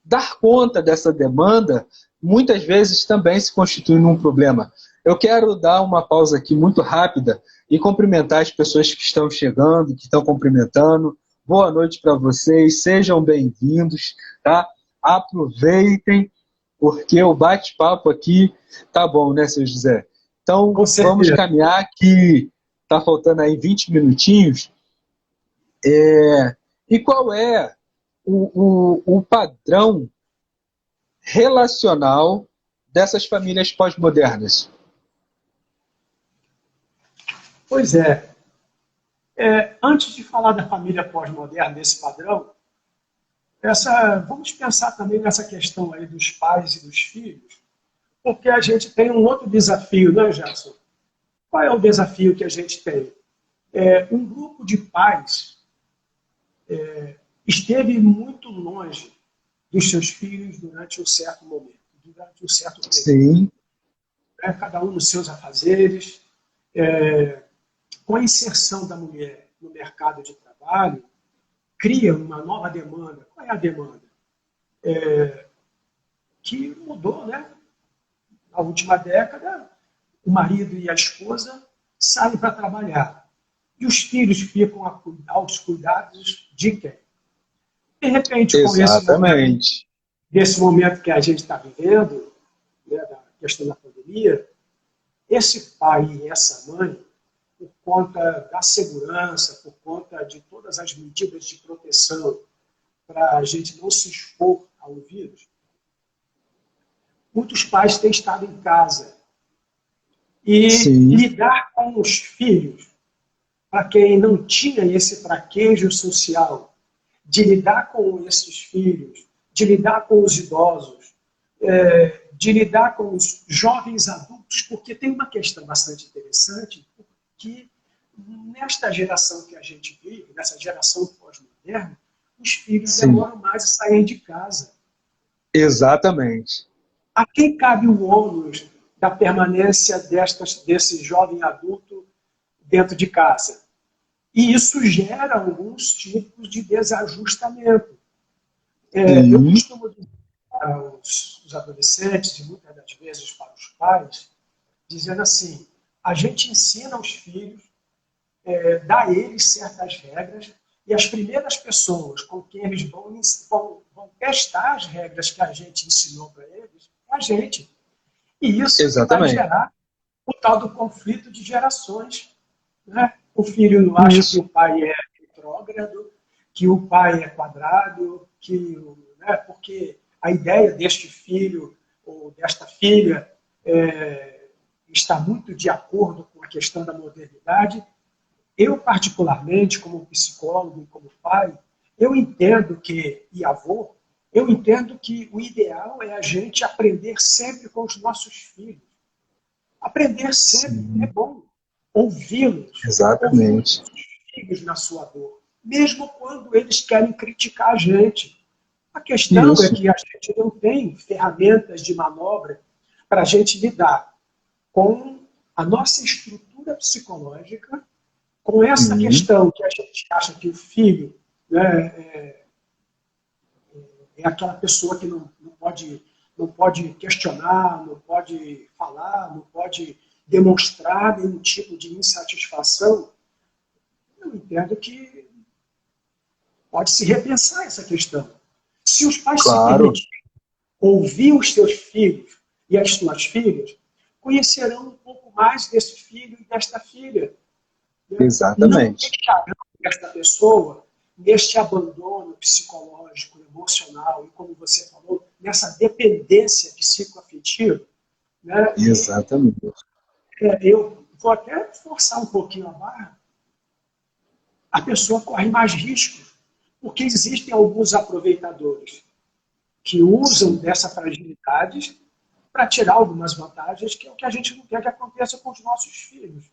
Speaker 3: dar conta dessa demanda muitas vezes também se constitui num problema. Eu quero dar uma pausa aqui muito rápida e cumprimentar as pessoas que estão chegando, que estão cumprimentando. Boa noite para vocês, sejam bem-vindos, tá? Aproveitem, porque o bate-papo aqui tá bom, né, seu José? Então, vamos caminhar, que tá faltando aí 20 minutinhos. E qual é o padrão relacional dessas famílias pós-modernas?
Speaker 2: Pois é. Antes de falar da família pós-moderna, desse padrão, vamos pensar também nessa questão aí dos pais e dos filhos, porque a gente tem um outro desafio, não é, Gerson? Qual é o desafio que a gente tem? Um grupo de pais esteve muito longe dos seus filhos durante um certo momento, durante um certo período.
Speaker 3: Sim.
Speaker 2: Cada um nos seus afazeres. Com a inserção da mulher no mercado de trabalho, cria uma nova demanda. Qual é a demanda? Que mudou, né? Na última década, o marido e a esposa saem para trabalhar. E os filhos ficam aos cuidados de quem? De repente,
Speaker 3: Exatamente.
Speaker 2: desse momento que a gente está vivendo, né, da questão da pandemia, esse pai e essa mãe, por conta da segurança, por conta de todas as medidas de proteção para a gente não se expor ao vírus, muitos pais têm estado em casa. E lidar com os filhos, para quem não tinha esse traquejo social, de lidar com esses filhos, de lidar com os idosos, de lidar com os jovens adultos, porque tem uma questão bastante interessante, que nesta geração que a gente vive, nessa geração pós-moderna, os filhos demoram mais a sair de casa.
Speaker 3: Exatamente.
Speaker 2: A quem cabe o ônus da permanência desse jovem adulto dentro de casa? E isso gera alguns tipos de desajustamento. Eu costumo dizer para os adolescentes, e muitas das vezes para os pais, dizendo assim, a gente ensina os filhos, dá a eles certas regras, e as primeiras pessoas com quem eles vão testar as regras que a gente ensinou para eles, é a gente. E isso vai gerar o tal do conflito de gerações. Né? O filho acha que o pai é retrógrado, que o pai é quadrado, porque a ideia deste filho ou desta filha está muito de acordo com a questão da modernidade. Eu, particularmente, como psicólogo e como pai, eu entendo e avô, eu entendo que o ideal é a gente aprender sempre com os nossos filhos. Aprender sempre é bom. Ouvi-los.
Speaker 3: Exatamente.
Speaker 2: Ouvir os filhos na sua dor. Mesmo quando eles querem criticar a gente. A questão é que a gente não tem ferramentas de manobra para a gente lidar com a nossa estrutura psicológica, com essa questão que a gente acha que o filho, né, é aquela pessoa que não pode questionar, não pode falar, não pode demonstrar nenhum tipo de insatisfação. Eu entendo que pode se repensar essa questão. Se os pais se permitirem ouvir os seus filhos e as suas filhas, conhecerão um pouco mais desse filho e desta filha.
Speaker 3: Exatamente.
Speaker 2: Não deixarão esta pessoa neste abandono psicológico, emocional e, como você falou, nessa dependência psicoafetiva. Né?
Speaker 3: Exatamente.
Speaker 2: Eu vou até forçar um pouquinho a barra. A pessoa corre mais riscos, porque existem alguns aproveitadores que usam dessa fragilidade para tirar algumas vantagens, que é o que a gente não quer que aconteça com os nossos filhos.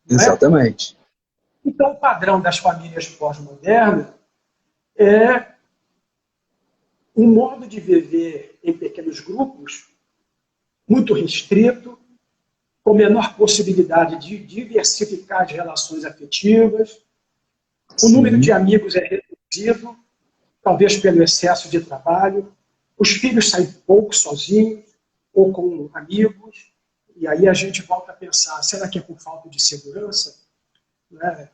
Speaker 3: Exatamente.
Speaker 2: Então, o padrão das famílias pós-modernas é um modo de viver em pequenos grupos, muito restrito, com menor possibilidade de diversificar as relações afetivas. O número de amigos é reduzido, talvez pelo excesso de trabalho. Os filhos saem pouco sozinhos ou com amigos. E aí a gente volta a pensar, será que é por falta de segurança? Né?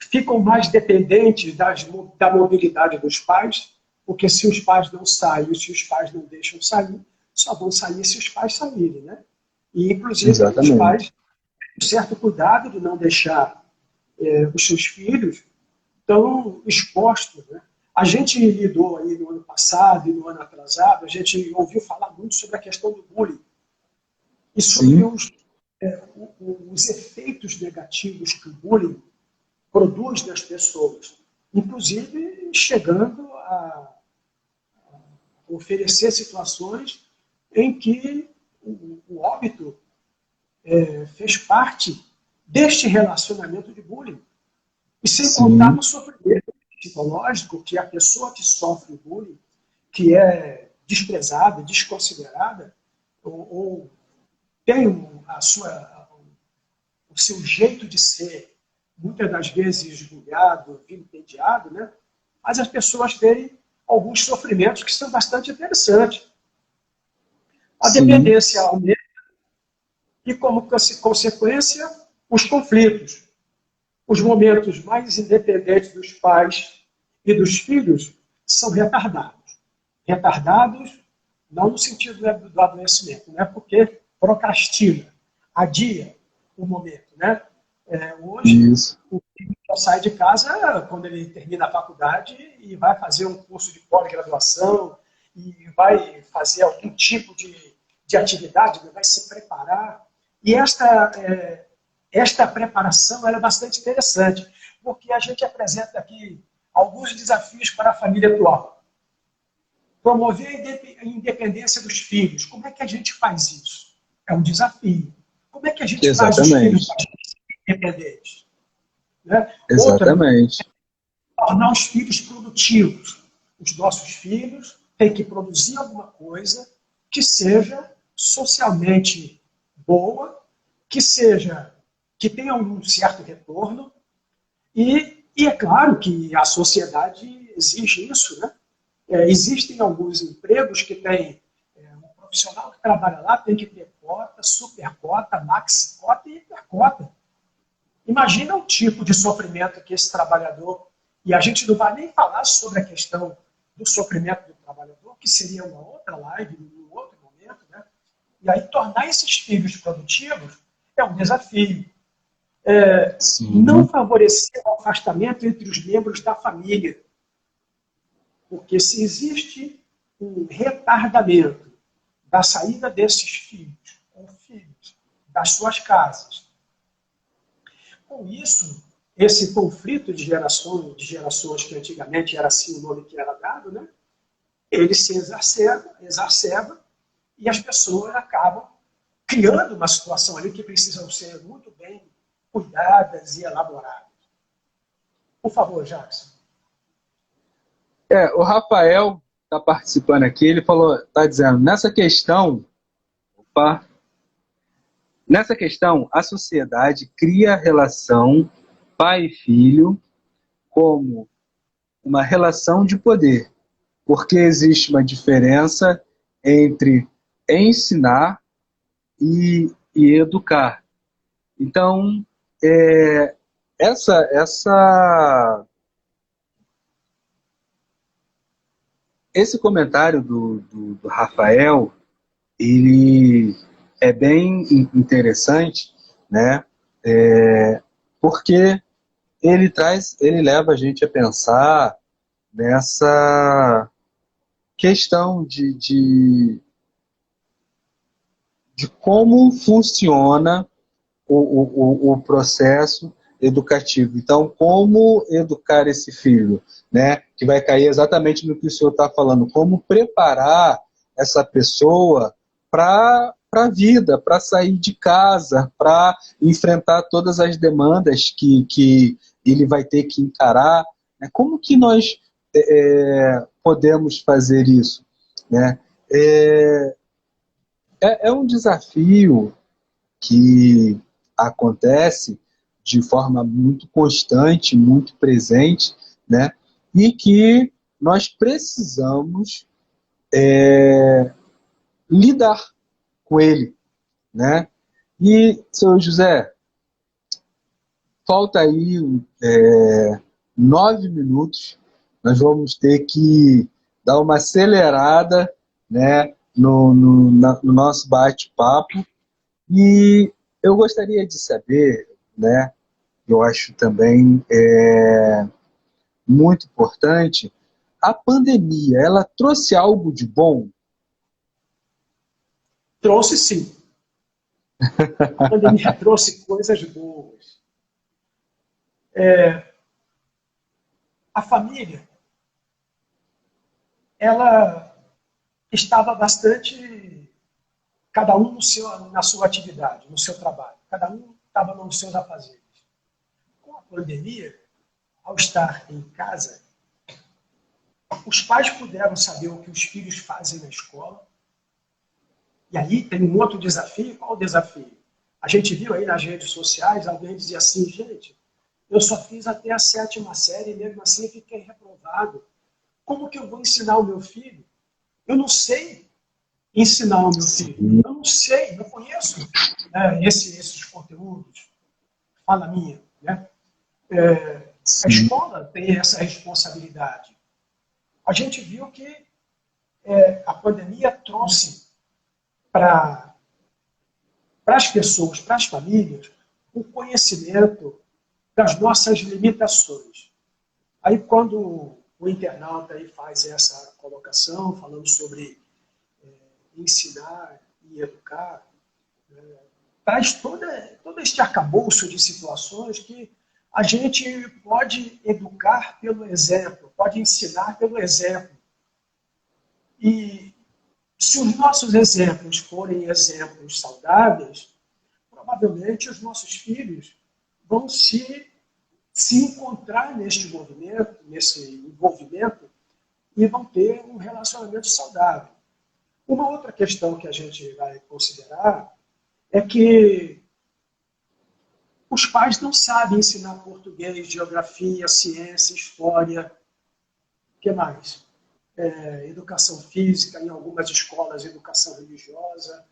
Speaker 2: Ficam mais dependentes da mobilidade dos pais, porque se os pais não saem, se os pais não deixam sair, só vão sair se os pais saírem. Né? E, inclusive, os pais têm um certo cuidado de não deixar os seus filhos tão expostos, né? A gente lidou aí no ano passado e no ano atrasado, a gente ouviu falar muito sobre a questão do bullying e sobre
Speaker 3: Sim,
Speaker 2: os efeitos negativos que o bullying produz nas pessoas, inclusive chegando a oferecer situações em que o óbito fez parte deste relacionamento de bullying. E sem contar
Speaker 3: sim,
Speaker 2: no sofrimento psicológico que a pessoa que sofre bullying, que é desprezada, desconsiderada, ou tem o seu jeito de ser, muitas das vezes esbulhado, vilipendiado, né? Mas as pessoas têm alguns sofrimentos que são bastante interessantes. A
Speaker 3: sim,
Speaker 2: dependência aumenta e, como consequência, os conflitos. Os momentos mais independentes dos pais e dos filhos são retardados. Retardados não no sentido do adoecimento, né? Porque procrastina, adia o momento, né? Hoje,
Speaker 3: isso,
Speaker 2: o filho só sai de casa quando ele termina a faculdade e vai fazer um curso de pós-graduação e vai fazer algum tipo de atividade, né? Vai se preparar. E esta preparação ela é bastante interessante, porque a gente apresenta aqui alguns desafios para a família atual. Promover a independência dos filhos. Como é que a gente faz isso? É um desafio. Como é que a gente faz os filhos
Speaker 3: exatamente,
Speaker 2: independentes? Né? Outra,
Speaker 3: exatamente,
Speaker 2: tornar os filhos produtivos. Os nossos filhos têm que produzir alguma coisa que seja socialmente boa, que tenha um certo retorno, e é claro que a sociedade exige isso, né? Existem alguns empregos que tem um profissional que trabalha lá tem que ter cota, supercota, maxicota e hipercota. Imagina o tipo de sofrimento que esse trabalhador, e a gente não vai nem falar sobre a questão do sofrimento do trabalhador, que seria uma outra live, num outro momento, né? E aí tornar esses filhos produtivos é um desafio. Não
Speaker 3: sim,
Speaker 2: favorecer o afastamento entre os membros da família, porque se existe um retardamento da saída desses filhos ou filhos das suas casas, com isso, esse conflito de gerações que antigamente era assim o nome que era dado, né? Ele se exacerba e as pessoas acabam criando uma situação ali que precisam ser muito bem cuidadas e elaboradas. Por favor, Jackson.
Speaker 3: o Rafael está participando aqui, ele falou, está dizendo, opa, nessa questão, a sociedade cria a relação pai e filho como uma relação de poder, porque existe uma diferença entre ensinar e educar. Então, é, essa esse comentário do Rafael, ele é bem interessante, né? Porque ele leva a gente a pensar nessa questão de como funciona o processo educativo. Então, como educar esse filho, né? Que vai cair exatamente no que o senhor está falando. Como preparar essa pessoa para a vida, para sair de casa, para enfrentar todas as demandas que ele vai ter que encarar. Né? Como que nós podemos fazer isso? Né? É, é um desafio que acontece de forma muito constante, muito presente, né? E que nós precisamos lidar com ele, né? E, seu José, falta aí 9 minutos, nós vamos ter que dar uma acelerada, né, no nosso bate-papo, e eu gostaria de saber, né, eu acho também, muito importante. A pandemia, ela trouxe algo de bom?
Speaker 2: Trouxe sim. A pandemia trouxe coisas boas. A família, ela estava bastante, cada um na sua atividade, no seu trabalho. Cada um estava nos seus afazeres. Com a pandemia, ao estar em casa, os pais puderam saber o que os filhos fazem na escola. E aí tem um outro desafio. Qual o desafio? A gente viu aí nas redes sociais, alguém dizia assim, gente, eu só fiz até a 7ª série e mesmo assim fiquei reprovado. Como que eu vou ensinar o meu filho? Eu não sei ensinar o meu filho. Eu não sei, não conheço esses conteúdos. Fala minha. Né? A escola tem essa responsabilidade. A gente viu que a pandemia trouxe para as pessoas, para as famílias, o conhecimento das nossas limitações. Aí, quando o internauta aí faz essa colocação, falando sobre ensinar e educar, traz todo este arcabouço de situações que a gente pode educar pelo exemplo, pode ensinar pelo exemplo. E se os nossos exemplos forem exemplos saudáveis, provavelmente os nossos filhos vão se encontrar neste movimento, nesse envolvimento, e vão ter um relacionamento saudável. Uma outra questão que a gente vai considerar é que os pais não sabem ensinar português, geografia, ciência, história, o que mais? Educação física, em algumas escolas, educação religiosa,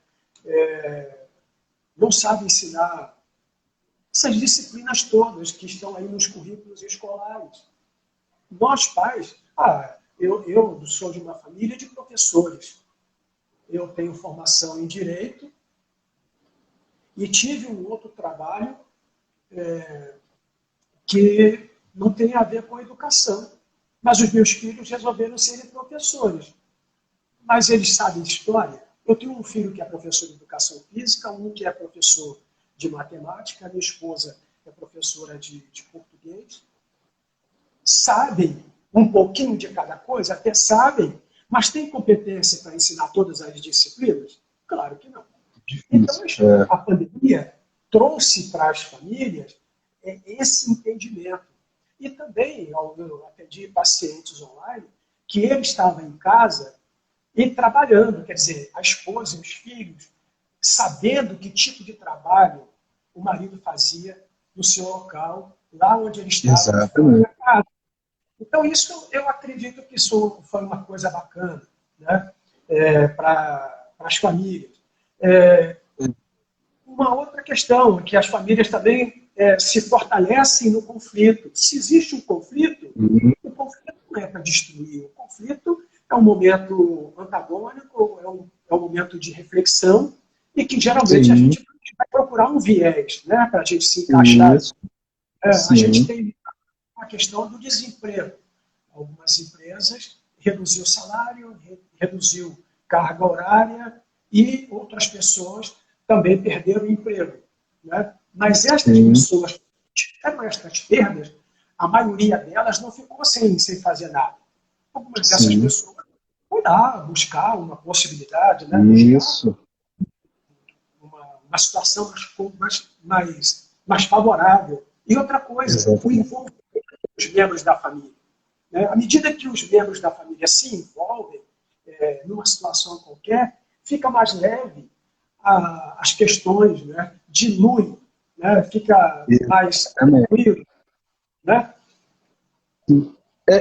Speaker 2: não sabem ensinar essas disciplinas todas que estão aí nos currículos escolares. Nós, pais, eu sou de uma família de professores. Eu tenho formação em Direito e tive um outro trabalho que não tem a ver com a educação. Mas os meus filhos resolveram serem professores. Mas eles sabem história. Eu tenho um filho que é professor de educação física, um que é professor de matemática, minha esposa é professora de português. Sabem um pouquinho de cada coisa, até sabem, mas têm competência para ensinar todas as disciplinas? Claro que não. Então, a pandemia trouxe para as famílias esse entendimento. E também, eu atendi pacientes online, que ele estava em casa e trabalhando, quer dizer, a esposa e os filhos, sabendo que tipo de trabalho o marido fazia no seu local, lá onde ele estava.
Speaker 3: Exatamente.
Speaker 2: Casa. Então, isso, eu acredito que isso foi uma coisa bacana, né? Para as famílias. Uma outra questão é que as famílias também se fortalecem no conflito. Se existe um conflito, o conflito não é para destruir. O conflito é um momento antagônico, é um momento de reflexão e que geralmente a gente vai procurar um viés, né, para a gente se encaixar. A gente tem a questão do desemprego. Algumas empresas reduziu o salário, reduziu carga horária e outras pessoas também perderam o emprego. Né? Mas estas pessoas que tiveram estas perdas, a maioria delas não ficou sem fazer nada. Algumas dessas pessoas foram lá buscar uma possibilidade, né?
Speaker 3: Isso.
Speaker 2: Uma situação mais favorável. E outra coisa, o envolvimento dos membros da família. Né? À medida que os membros da família se envolvem numa situação qualquer, fica mais leve as questões, né? Dilui, né? Fica mais tranquilo. Né?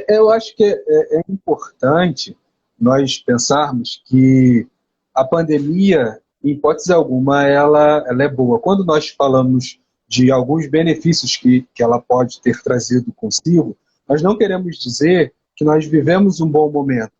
Speaker 3: Eu acho que é importante nós pensarmos que a pandemia, em hipótese alguma, ela é boa. Quando nós falamos de alguns benefícios que ela pode ter trazido consigo, nós não queremos dizer que nós vivemos um bom momento.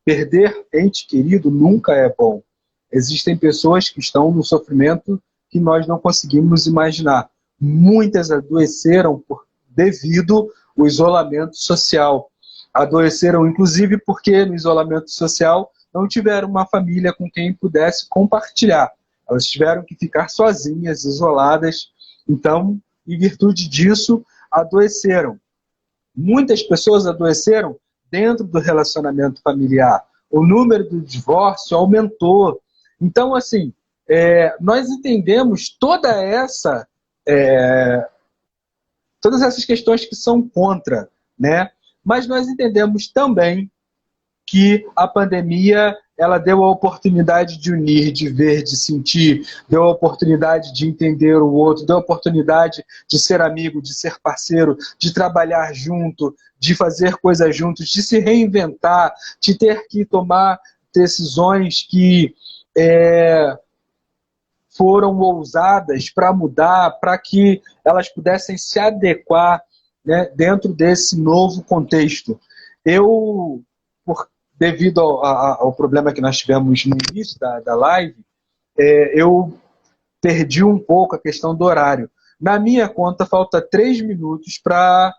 Speaker 3: Perder ente querido nunca é bom. Existem pessoas que estão no sofrimento que nós não conseguimos imaginar. Muitas adoeceram devido o isolamento social. Adoeceram, inclusive, porque no isolamento social não tiveram uma família com quem pudesse compartilhar. Elas tiveram que ficar sozinhas, isoladas. Então, em virtude disso, adoeceram. Muitas pessoas adoeceram dentro do relacionamento familiar. O número do divórcio aumentou. Então, assim, nós entendemos todas essas questões que são contra, né? Mas nós entendemos também que a pandemia ela deu a oportunidade de unir, de ver, de sentir, deu a oportunidade de entender o outro, deu a oportunidade de ser amigo, de ser parceiro, de trabalhar junto, de fazer coisas juntos, de se reinventar, de ter que tomar decisões que foram ousadas para mudar, para que elas pudessem se adequar, né, dentro desse novo contexto. Devido ao problema que nós tivemos no início da live, eu perdi um pouco a questão do horário. Na minha conta, falta 3 minutos para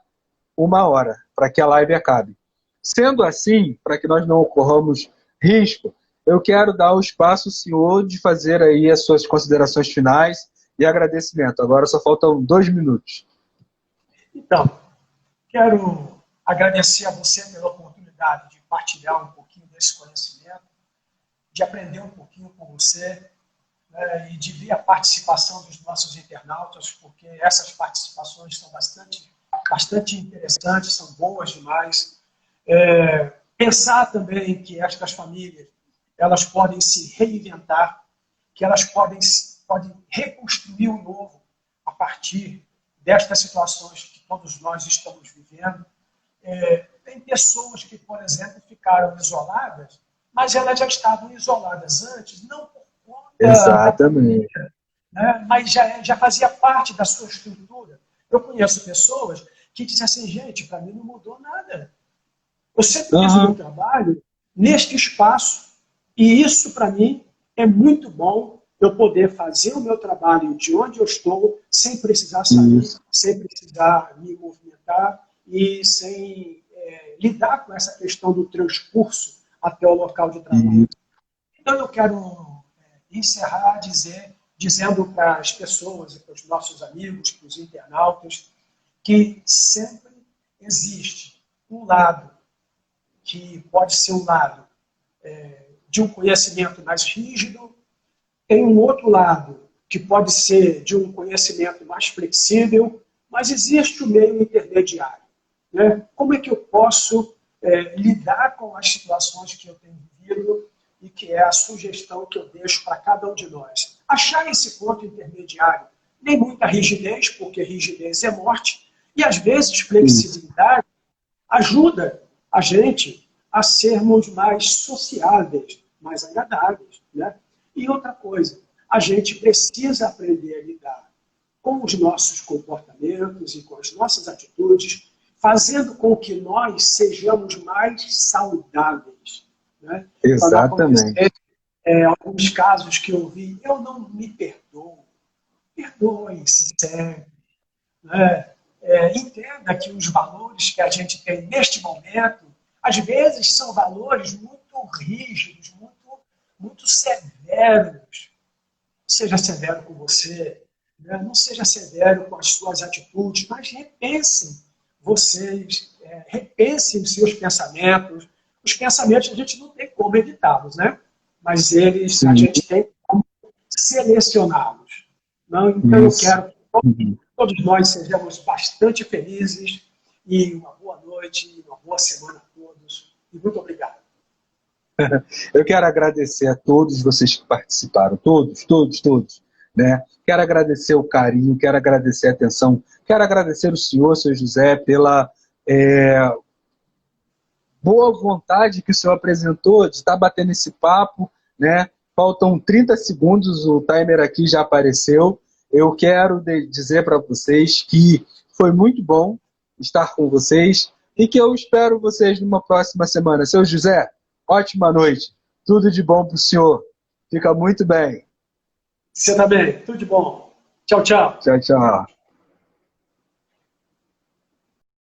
Speaker 3: 1 hora, para que a live acabe. Sendo assim, para que nós não ocorramos risco, eu quero dar o espaço ao senhor de fazer aí as suas considerações finais e agradecimento. Agora só faltam 2 minutos.
Speaker 2: Então, quero agradecer a você pela oportunidade de partilhar um pouquinho desse conhecimento, de aprender um pouquinho com você, né, e de ver a participação dos nossos internautas, porque essas participações são bastante interessantes, são boas demais. Pensar também que estas famílias elas podem se reinventar, que elas podem reconstruir o novo a partir destas situações que todos nós estamos vivendo. Tem pessoas que, por exemplo, ficaram isoladas, mas elas já estavam isoladas antes, não por conta da pandemia, né? Mas já fazia parte da sua estrutura. Eu conheço pessoas que dizem assim, gente, para mim não mudou nada. Eu sempre fiz o meu trabalho neste espaço, e isso, para mim, é muito bom, eu poder fazer o meu trabalho de onde eu estou, sem precisar sair, sem precisar me movimentar e sem lidar com essa questão do transcurso até o local de trabalho. Então, eu quero encerrar dizendo para as pessoas, para os nossos amigos, para os internautas, que sempre existe um lado que pode ser um lado de um conhecimento mais rígido, tem um outro lado que pode ser de um conhecimento mais flexível, mas existe o meio intermediário, né? Como é que eu posso lidar com as situações que eu tenho vivido e que é a sugestão que eu deixo para cada um de nós? Achar esse ponto intermediário, nem muita rigidez, porque rigidez é morte, e às vezes flexibilidade ajuda a gente a sermos mais sociáveis, mais agradáveis, né? E outra coisa, a gente precisa aprender a lidar com os nossos comportamentos e com as nossas atitudes, fazendo com que nós sejamos mais saudáveis, né?
Speaker 3: Exatamente.
Speaker 2: Alguns casos que eu vi, eu não me perdoo. Perdoem-se sempre, né? Entenda que os valores que a gente tem neste momento, às vezes são valores muito rígidos, muito severos. Não seja severo com você, né? Não seja severo com as suas atitudes, mas repensem repensem os seus pensamentos. Os pensamentos a gente não tem como evitá-los, né? Mas a gente tem como selecioná-los. Não? Então eu quero que todos nós sejamos bastante felizes e uma boa noite e uma boa semana a todos. E muito obrigado.
Speaker 3: Eu quero agradecer a todos vocês que participaram, todos, né? Quero agradecer o carinho, quero agradecer a atenção, quero agradecer o senhor, seu José, pela boa vontade que o senhor apresentou de estar batendo esse papo, né? Faltam 30 segundos, o timer aqui já apareceu. Eu quero dizer para vocês que foi muito bom estar com vocês e que eu espero vocês numa próxima semana. Seu José, ótima noite. Tudo de bom para o senhor. Fica muito bem.
Speaker 2: Você também. Tudo de bom. Tchau, tchau.
Speaker 3: Tchau, tchau.